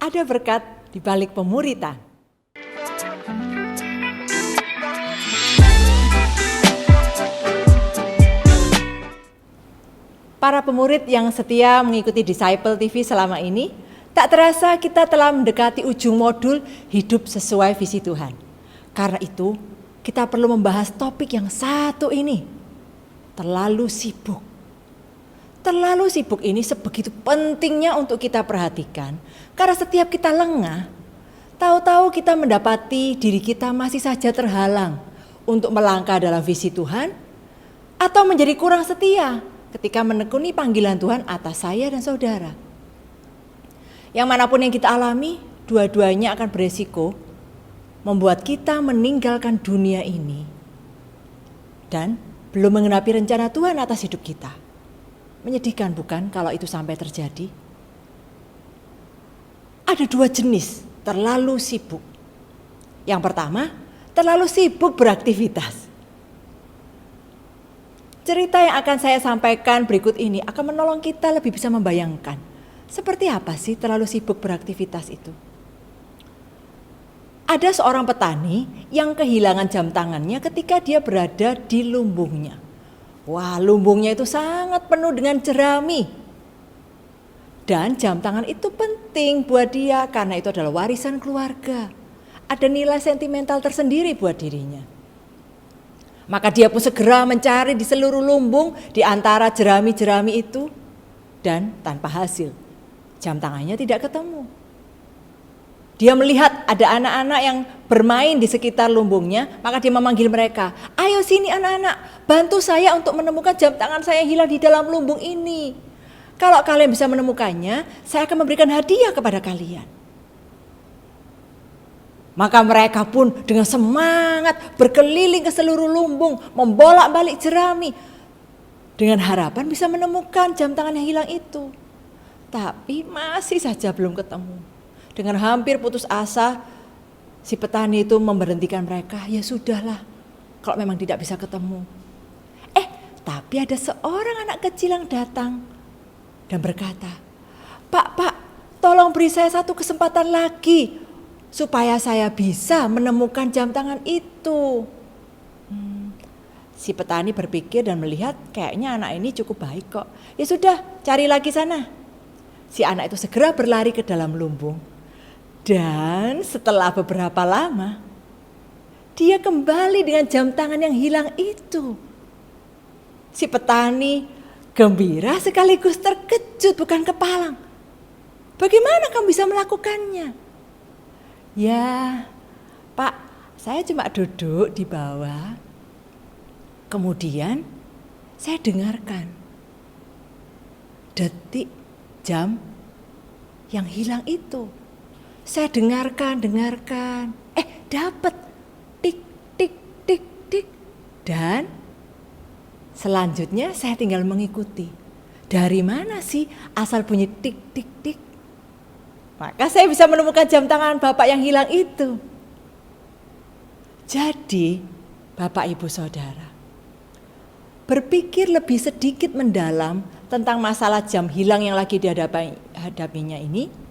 Ada berkat di balik pemuritan. Para pemurid yang setia mengikuti Disciple TV selama ini, tak terasa kita telah mendekati ujung modul hidup sesuai visi Tuhan. Karena itu, kita perlu membahas topik yang satu ini, terlalu sibuk. Terlalu sibuk ini sebegitu pentingnya untuk kita perhatikan, karena setiap kita lengah, tahu-tahu kita mendapati diri kita masih saja terhalang untuk melangkah dalam visi Tuhan, atau menjadi kurang setia ketika menekuni panggilan Tuhan atas saya dan saudara. Yang manapun yang kita alami, dua-duanya akan beresiko membuat kita meninggalkan dunia ini dan belum menggenapi rencana Tuhan atas hidup kita. Menyedihkan bukan kalau itu sampai terjadi? Ada dua jenis terlalu sibuk. Yang pertama, terlalu sibuk beraktivitas. Cerita yang akan saya sampaikan berikut ini akan menolong kita lebih bisa membayangkan seperti apa sih terlalu sibuk beraktivitas itu. Ada seorang petani yang kehilangan jam tangannya ketika dia berada di lumbungnya. Wah, lumbungnya itu sangat penuh dengan jerami. Dan jam tangan itu penting buat dia karena itu adalah warisan keluarga. Ada nilai sentimental tersendiri buat dirinya. Maka dia pun segera mencari di seluruh lumbung di antara jerami-jerami itu. Dan tanpa hasil, jam tangannya tidak ketemu. Dia melihat ada anak-anak yang bermain di sekitar lumbungnya, maka dia memanggil mereka, "Ayo sini anak-anak, bantu saya untuk menemukan jam tangan saya yang hilang di dalam lumbung ini. Kalau kalian bisa menemukannya, saya akan memberikan hadiah kepada kalian." Maka mereka pun dengan semangat berkeliling ke seluruh lumbung, membolak-balik jerami, dengan harapan bisa menemukan jam tangan yang hilang itu. Tapi masih saja belum ketemu. Dengan hampir putus asa, si petani itu memberhentikan mereka. Ya sudahlah, kalau memang tidak bisa ketemu. Tapi ada seorang anak kecil yang datang dan berkata, Pak, tolong beri saya satu kesempatan lagi supaya saya bisa menemukan jam tangan itu. Si petani berpikir dan melihat kayaknya anak ini cukup baik kok. Ya sudah, cari lagi sana. Si anak itu segera berlari ke dalam lumbung. Dan setelah beberapa lama, dia kembali dengan jam tangan yang hilang itu. Si petani gembira sekaligus terkejut bukan kepalang. Bagaimana kamu bisa melakukannya? Ya, Pak, saya cuma duduk di bawah. Kemudian saya dengarkan detik jam yang hilang itu. Saya dengarkan. Dapat tik, tik, tik, tik. Dan selanjutnya saya tinggal mengikuti. Dari mana sih asal bunyi tik, tik, tik? Maka saya bisa menemukan jam tangan Bapak yang hilang itu. Jadi, Bapak Ibu Saudara, berpikir lebih sedikit mendalam tentang masalah jam hilang yang lagi dihadapinya ini,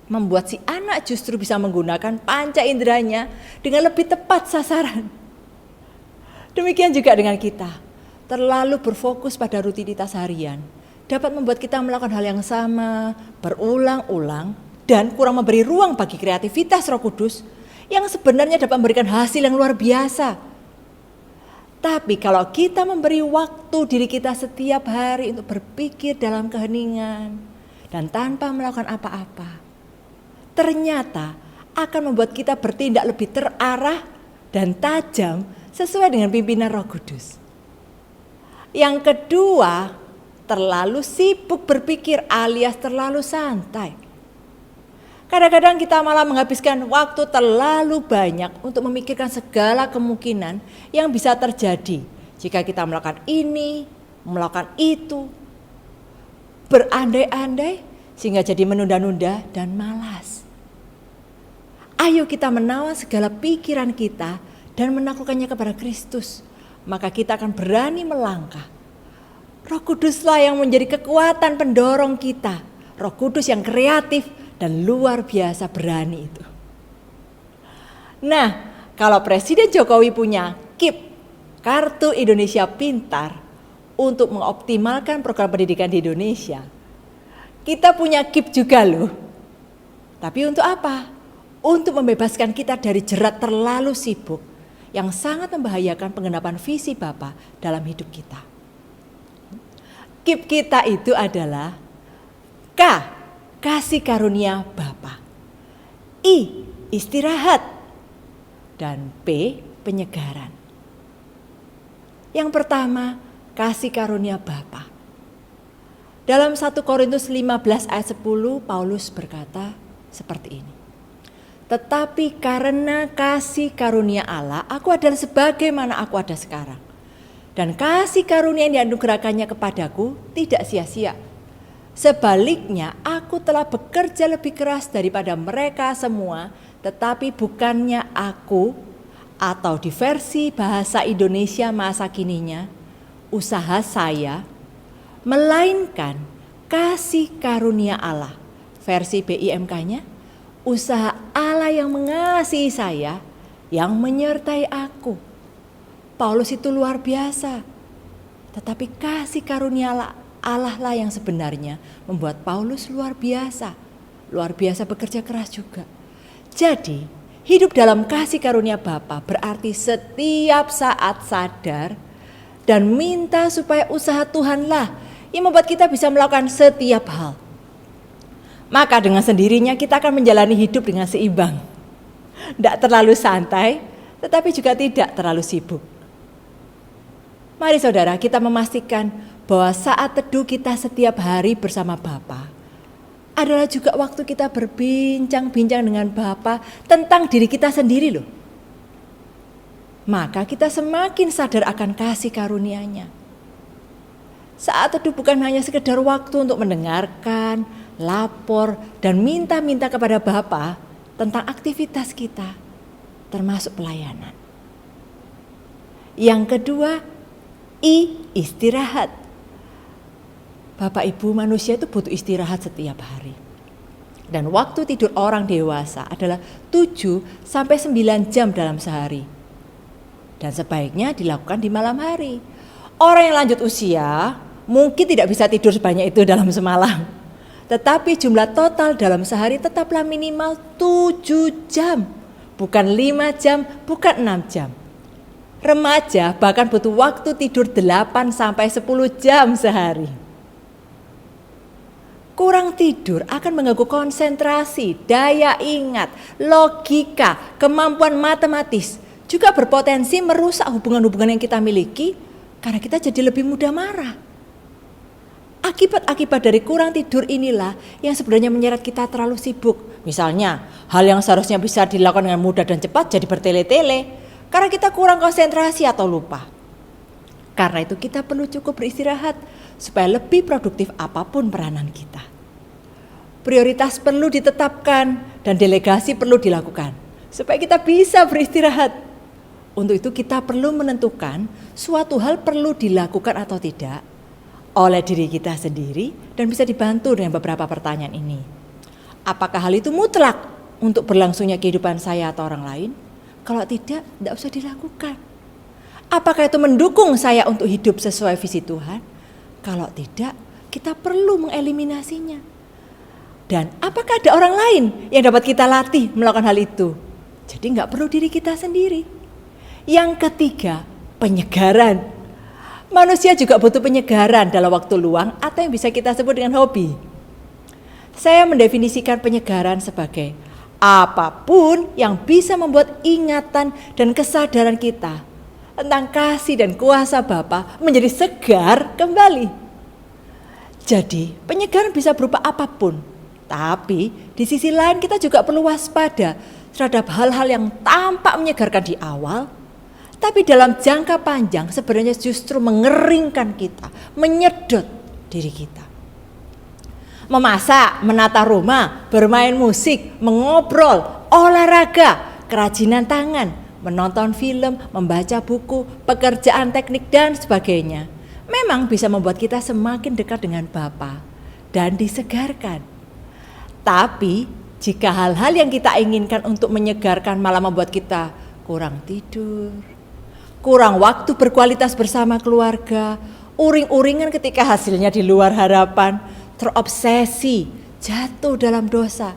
membuat si anak justru bisa menggunakan panca inderanya dengan lebih tepat sasaran. Demikian juga dengan kita. Terlalu berfokus pada rutinitas harian dapat membuat kita melakukan hal yang sama, berulang-ulang, dan kurang memberi ruang bagi kreativitas Roh Kudus yang sebenarnya dapat memberikan hasil yang luar biasa. Tapi kalau kita memberi waktu diri kita setiap hari untuk berpikir dalam keheningan dan tanpa melakukan apa-apa, ternyata akan membuat kita bertindak lebih terarah dan tajam sesuai dengan pimpinan Roh Kudus. Yang kedua, terlalu sibuk berpikir alias terlalu santai. Kadang-kadang kita malah menghabiskan waktu terlalu banyak untuk memikirkan segala kemungkinan yang bisa terjadi jika kita melakukan ini, melakukan itu. Berandai-andai sehingga jadi menunda-nunda dan malas. Ayo kita menawan segala pikiran kita dan menaklukkannya kepada Kristus. Maka kita akan berani melangkah. Roh Kuduslah yang menjadi kekuatan pendorong kita Roh Kudus yang kreatif dan luar biasa berani itu. Nah, kalau Presiden Jokowi punya KIP, Kartu Indonesia Pintar, untuk mengoptimalkan program pendidikan di Indonesia, kita punya KIP juga loh. Tapi untuk apa? Untuk membebaskan kita dari jerat terlalu sibuk yang sangat membahayakan penggenapan visi Bapa dalam hidup kita. KIP kita itu adalah K, kasih karunia Bapa, I, istirahat, dan P, penyegaran. Yang pertama, kasih karunia Bapa. Dalam 1 Korintus 15 ayat 10, Paulus berkata seperti ini. Tetapi karena kasih karunia Allah, aku adalah sebagaimana aku ada sekarang. Dan kasih karunia yang dianugerahkannya kepadaku tidak sia-sia. Sebaliknya, aku telah bekerja lebih keras daripada mereka semua, tetapi bukannya aku, atau di versi bahasa Indonesia masa kininya, usaha saya, melainkan kasih karunia Allah. Versi BIMK-nya, usaha Allah yang mengasihi saya, yang menyertai aku. Paulus itu luar biasa. Tetapi kasih karunia Allah lah yang sebenarnya membuat Paulus luar biasa. Luar biasa bekerja keras juga. Jadi, hidup dalam kasih karunia Bapa berarti setiap saat sadar dan minta supaya usaha Tuhanlah yang membuat kita bisa melakukan setiap hal. Maka dengan sendirinya kita akan menjalani hidup dengan seimbang. Tidak terlalu santai, tetapi juga tidak terlalu sibuk. Mari saudara, kita memastikan bahwa saat teduh kita setiap hari bersama Bapa adalah juga waktu kita berbincang-bincang dengan Bapa tentang diri kita sendiri loh. Maka kita semakin sadar akan kasih karunia-Nya. Saat teduh bukan hanya sekedar waktu untuk mendengarkan, lapor, dan minta-minta kepada Bapa tentang aktivitas kita, termasuk pelayanan. Yang kedua, I, istirahat. Bapak Ibu, manusia itu butuh istirahat setiap hari. Dan waktu tidur orang dewasa adalah 7-9 jam dalam sehari. Dan sebaiknya dilakukan di malam hari. Orang yang lanjut usia mungkin tidak bisa tidur sebanyak itu dalam semalam. Tetapi jumlah total dalam sehari tetaplah minimal 7 jam. Bukan 5 jam, bukan 6 jam. Remaja bahkan butuh waktu tidur 8-10 jam sehari. Kurang tidur akan mengganggu konsentrasi, daya ingat, logika, kemampuan matematis. Juga berpotensi merusak hubungan-hubungan yang kita miliki karena kita jadi lebih mudah marah. Akibat-akibat dari kurang tidur inilah yang sebenarnya menyeret kita terlalu sibuk. Misalnya, hal yang seharusnya bisa dilakukan dengan mudah dan cepat jadi bertele-tele karena kita kurang konsentrasi atau lupa. Karena itu kita perlu cukup beristirahat supaya lebih produktif apapun peranan kita. Prioritas perlu ditetapkan dan delegasi perlu dilakukan supaya kita bisa beristirahat. Untuk itu kita perlu menentukan suatu hal perlu dilakukan atau tidak oleh diri kita sendiri dan bisa dibantu dengan beberapa pertanyaan ini. Apakah hal itu mutlak untuk berlangsungnya kehidupan saya atau orang lain? Kalau tidak usah dilakukan. Apakah itu mendukung saya untuk hidup sesuai visi Tuhan? Kalau tidak, kita perlu mengeliminasinya. Dan apakah ada orang lain yang dapat kita latih melakukan hal itu? Jadi nggak perlu diri kita sendiri. Yang ketiga, penyegaran. Manusia juga butuh penyegaran dalam waktu luang atau yang bisa kita sebut dengan hobi. Saya mendefinisikan penyegaran sebagai apapun yang bisa membuat ingatan dan kesadaran kita tentang kasih dan kuasa Bapa menjadi segar kembali. Jadi penyegaran bisa berupa apapun. Tapi di sisi lain kita juga perlu waspada terhadap hal-hal yang tampak menyegarkan di awal, tapi dalam jangka panjang sebenarnya justru mengeringkan kita, menyedot diri kita. Memasak, menata rumah, bermain musik, mengobrol, olahraga, kerajinan tangan, menonton film, membaca buku, pekerjaan teknik dan sebagainya. Memang bisa membuat kita semakin dekat dengan Bapa dan disegarkan. Tapi jika hal-hal yang kita inginkan untuk menyegarkan malah membuat kita kurang tidur, kurang waktu berkualitas bersama keluarga, uring-uringan ketika hasilnya di luar harapan, terobsesi, jatuh dalam dosa,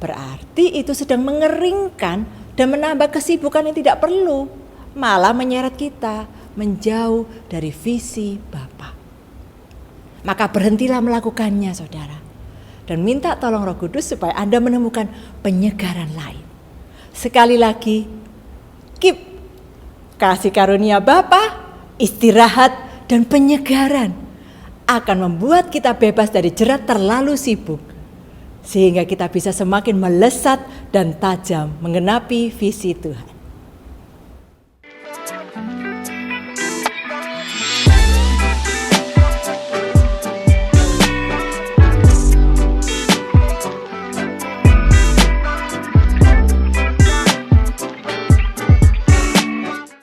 berarti itu sedang mengeringkan dan menambah kesibukan yang tidak perlu, malah menyeret kita menjauh dari visi Bapa. Maka berhentilah melakukannya, saudara, dan minta tolong Roh Kudus supaya Anda menemukan penyegaran lain. Sekali lagi, keep kasih karunia Bapa, istirahat dan penyegaran akan membuat kita bebas dari jerat terlalu sibuk, sehingga kita bisa semakin melesat dan tajam menggenapi visi Tuhan.